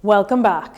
Welcome back.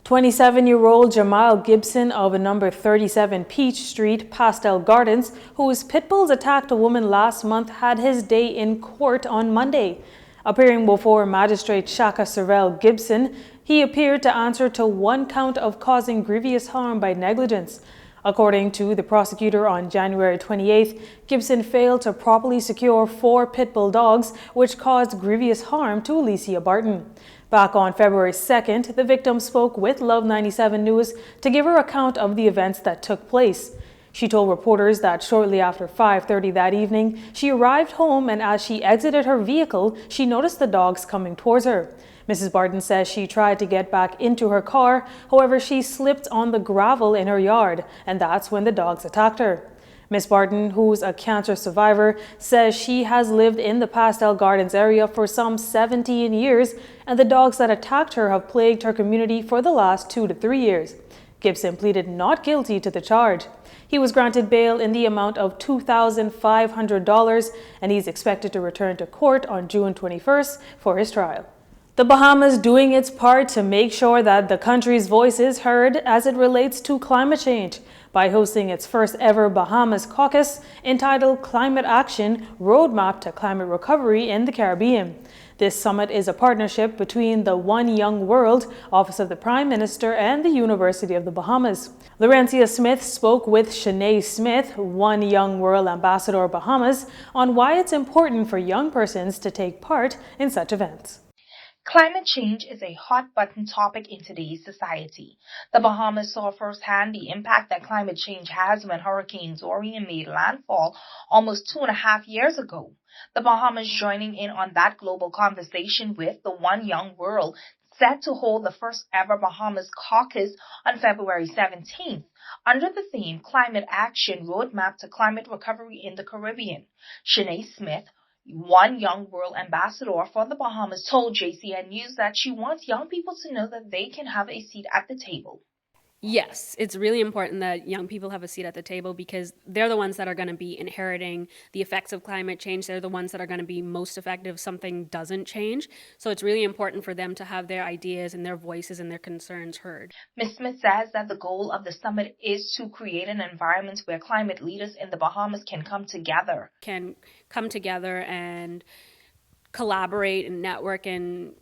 27-year-old Jamal Gibson of number 37 Peach Street, Pastel Gardens, whose pit bulls attacked a woman last month, had his day in court on Monday. Appearing before Magistrate Shaka Sorrell Gibson, he appeared to answer to one count of causing grievous harm by negligence. According to the prosecutor, on January 28th, Gibson failed to properly secure 4 pit bull dogs, which caused grievous harm to Alicia Barton. Back on February 2nd, the victim spoke with Love 97 News to give her account of the events that took place. She told reporters that shortly after 5:30 that evening, she arrived home, and as she exited her vehicle, she noticed the dogs coming towards her. Mrs. Barton says she tried to get back into her car, however, she slipped on the gravel in her yard, and that's when the dogs attacked her. Ms. Barton, who's a cancer survivor, says she has lived in the Pastel Gardens area for some 17 years, and the dogs that attacked her have plagued her community for the last 2 to 3 years. Gibson pleaded not guilty to the charge. He was granted bail in the amount of $2,500, and he's expected to return to court on June 21st for his trial. The Bahamas doing its part to make sure that the country's voice is heard as it relates to climate change by hosting its first ever Bahamas caucus entitled Climate Action: Roadmap to Climate Recovery in the Caribbean. This summit is a partnership between the One Young World, Office of the Prime Minister, and the University of the Bahamas. Laurencia Smith spoke with Shanae Smith, One Young World Ambassador Bahamas, on why it's important for young persons to take part in such events. Climate change is a hot-button topic in today's society. The Bahamas saw firsthand the impact that climate change has when Hurricane Dorian made landfall almost 2.5 years ago. The Bahamas joining in on that global conversation with the One Young World, set to hold the first ever Bahamas caucus on February 17th, under the theme Climate Action: Roadmap to Climate Recovery in the Caribbean. Shanae Smith, One Young World Ambassador for the Bahamas, told JCN News that she wants young people to know that they can have a seat at the table. Yes, it's really important that young people have a seat at the table because they're the ones that are going to be inheriting the effects of climate change. They're the ones that are going to be most effective if something doesn't change. So it's really important for them to have their ideas and their voices and their concerns heard. Ms. Smith says that the goal of the summit is to create an environment where climate leaders in the Bahamas can come together. And collaborate and network and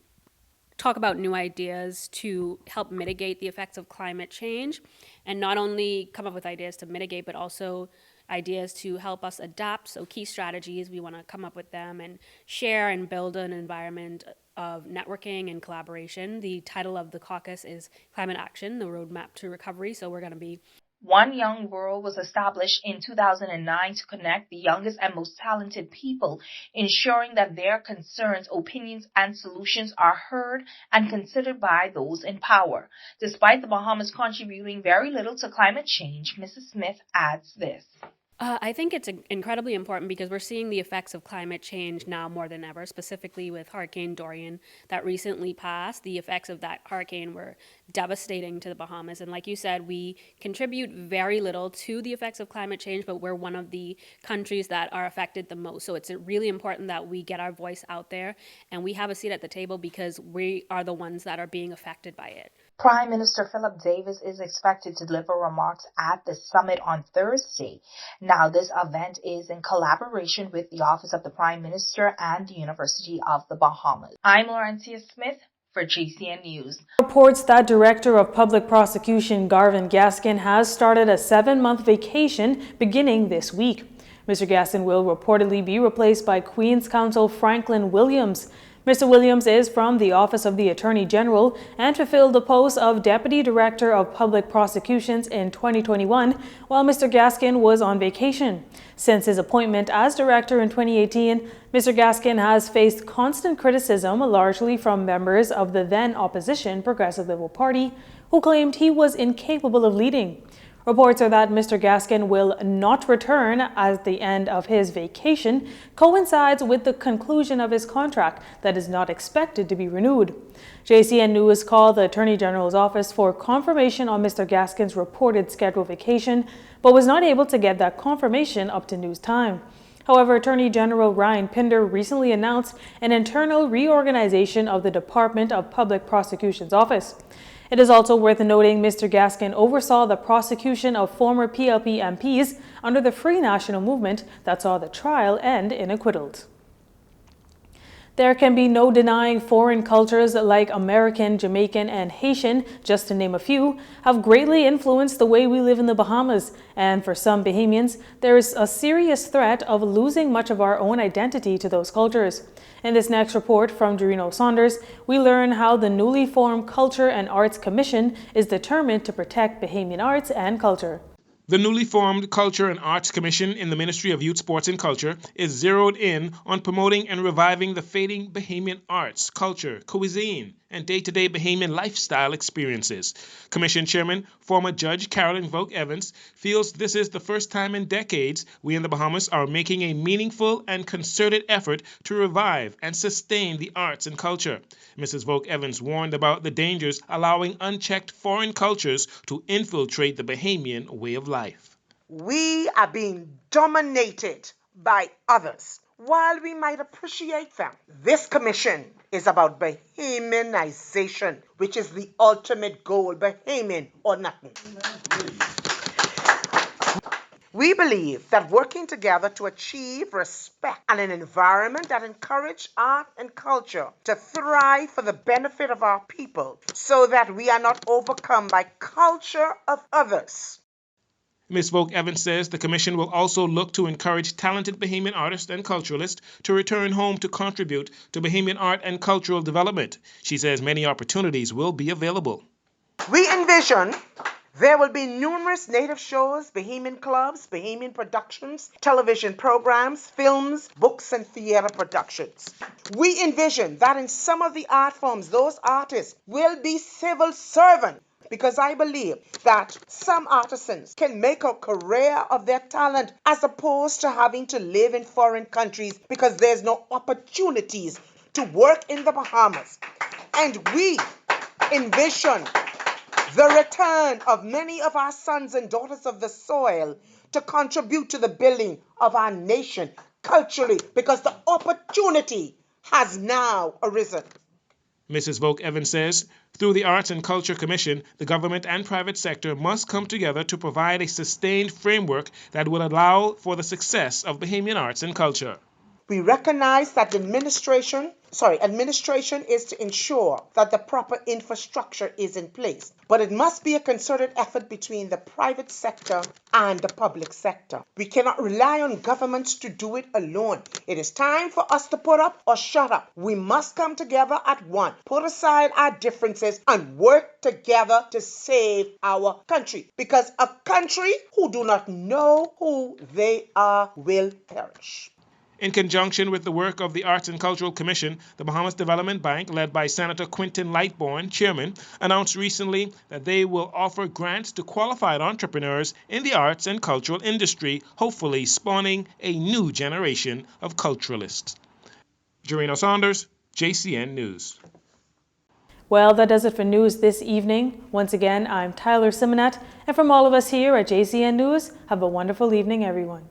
talk about new ideas to help mitigate the effects of climate change, and not only come up with ideas to mitigate, but also ideas to help us adapt. So key strategies, we want to come up with them and share and build an environment of networking and collaboration. The title of the caucus is Climate Action: The Roadmap to Recovery. So we're going to be One Young World was established in 2009 to connect the youngest and most talented people, ensuring that their concerns, opinions, and solutions are heard and considered by those in power. Despite the Bahamas contributing very little to climate change, Mrs. Smith adds this. I think it's incredibly important because we're seeing the effects of climate change now more than ever, specifically with Hurricane Dorian that recently passed. The effects of that hurricane were devastating to the Bahamas. And like you said, we contribute very little to the effects of climate change, but we're one of the countries that are affected the most. So it's really important that we get our voice out there and we have a seat at the table because we are the ones that are being affected by it. Prime Minister Philip Davis is expected to deliver remarks at the summit on Thursday. Now, this event is in collaboration with the Office of the Prime Minister and the University of the Bahamas. I'm Laurencia Smith for JCN News. Reports that Director of Public Prosecution Garvin Gaskin has started a 7-month vacation beginning this week. Mr. Gaskin will reportedly be replaced by Queen's Counsel Franklin Williams. Mr. Williams is from the Office of the Attorney General and fulfilled the post of Deputy Director of Public Prosecutions in 2021, while Mr. Gaskin was on vacation. Since his appointment as director in 2018, Mr. Gaskin has faced constant criticism, largely from members of the then opposition Progressive Liberal Party, who claimed he was incapable of leading. Reports are that Mr. Gaskin will not return at the end of his vacation coincides with the conclusion of his contract that is not expected to be renewed. JCN News called the Attorney General's office for confirmation on Mr. Gaskin's reported scheduled vacation, but was not able to get that confirmation up to news time. However, Attorney General Ryan Pinder recently announced an internal reorganization of the Department of Public Prosecution's office. It is also worth noting Mr. Gaskin oversaw the prosecution of former PLP MPs under the Free National Movement that saw the trial end in acquittals. There can be no denying foreign cultures like American, Jamaican, and Haitian, just to name a few, have greatly influenced the way we live in the Bahamas. And for some Bahamians, there is a serious threat of losing much of our own identity to those cultures. In this next report from Dorino Saunders, we learn how the newly formed Culture and Arts Commission is determined to protect Bahamian arts and culture. The newly formed Culture and Arts Commission in the Ministry of Youth, Sports and Culture is zeroed in on promoting and reviving the fading Bahamian arts, culture, cuisine, and day-to-day Bahamian lifestyle experiences. Commission Chairman, former Judge Carolyn Vogt Evans, feels this is the first time in decades we in the Bahamas are making a meaningful and concerted effort to revive and sustain the arts and culture. Mrs. Vogt Evans warned about the dangers allowing unchecked foreign cultures to infiltrate the Bahamian way of life. We are being dominated by others. While we might appreciate them, this commission is about Bahamianization, which is the ultimate goal, Bahamian or nothing. We believe that working together to achieve respect and an environment that encourages art and culture to thrive for the benefit of our people so that we are not overcome by culture of others. Ms. Vogt Evans says the commission will also look to encourage talented Bahamian artists and culturalists to return home to contribute to Bahamian art and cultural development. She says many opportunities will be available. We envision there will be numerous native shows, Bahamian clubs, Bahamian productions, television programs, films, books, and theater productions. We envision that in some of the art forms, those artists will be civil servants, because I believe that some artisans can make a career of their talent as opposed to having to live in foreign countries because there's no opportunities to work in the Bahamas. And we envision the return of many of our sons and daughters of the soil to contribute to the building of our nation culturally, because the opportunity has now arisen. Mrs. Vogt Evans says, through the Arts and Culture Commission, the government and private sector must come together to provide a sustained framework that will allow for the success of Bahamian arts and culture. We recognize that administration is to ensure that the proper infrastructure is in place, but it must be a concerted effort between the private sector and the public sector. We cannot rely on governments to do it alone. It is time for us to put up or shut up. We must come together at one, put aside our differences, and work together to save our country, because a country who do not know who they are will perish. In conjunction with the work of the Arts and Cultural Commission, the Bahamas Development Bank, led by Senator Quintin Lightbourne, chairman, announced recently that they will offer grants to qualified entrepreneurs in the arts and cultural industry, hopefully spawning a new generation of culturalists. Dorino Saunders, JCN News. Well, that does it for news this evening. Once again, I'm Tyler Simonet, and from all of us here at JCN News, have a wonderful evening, everyone.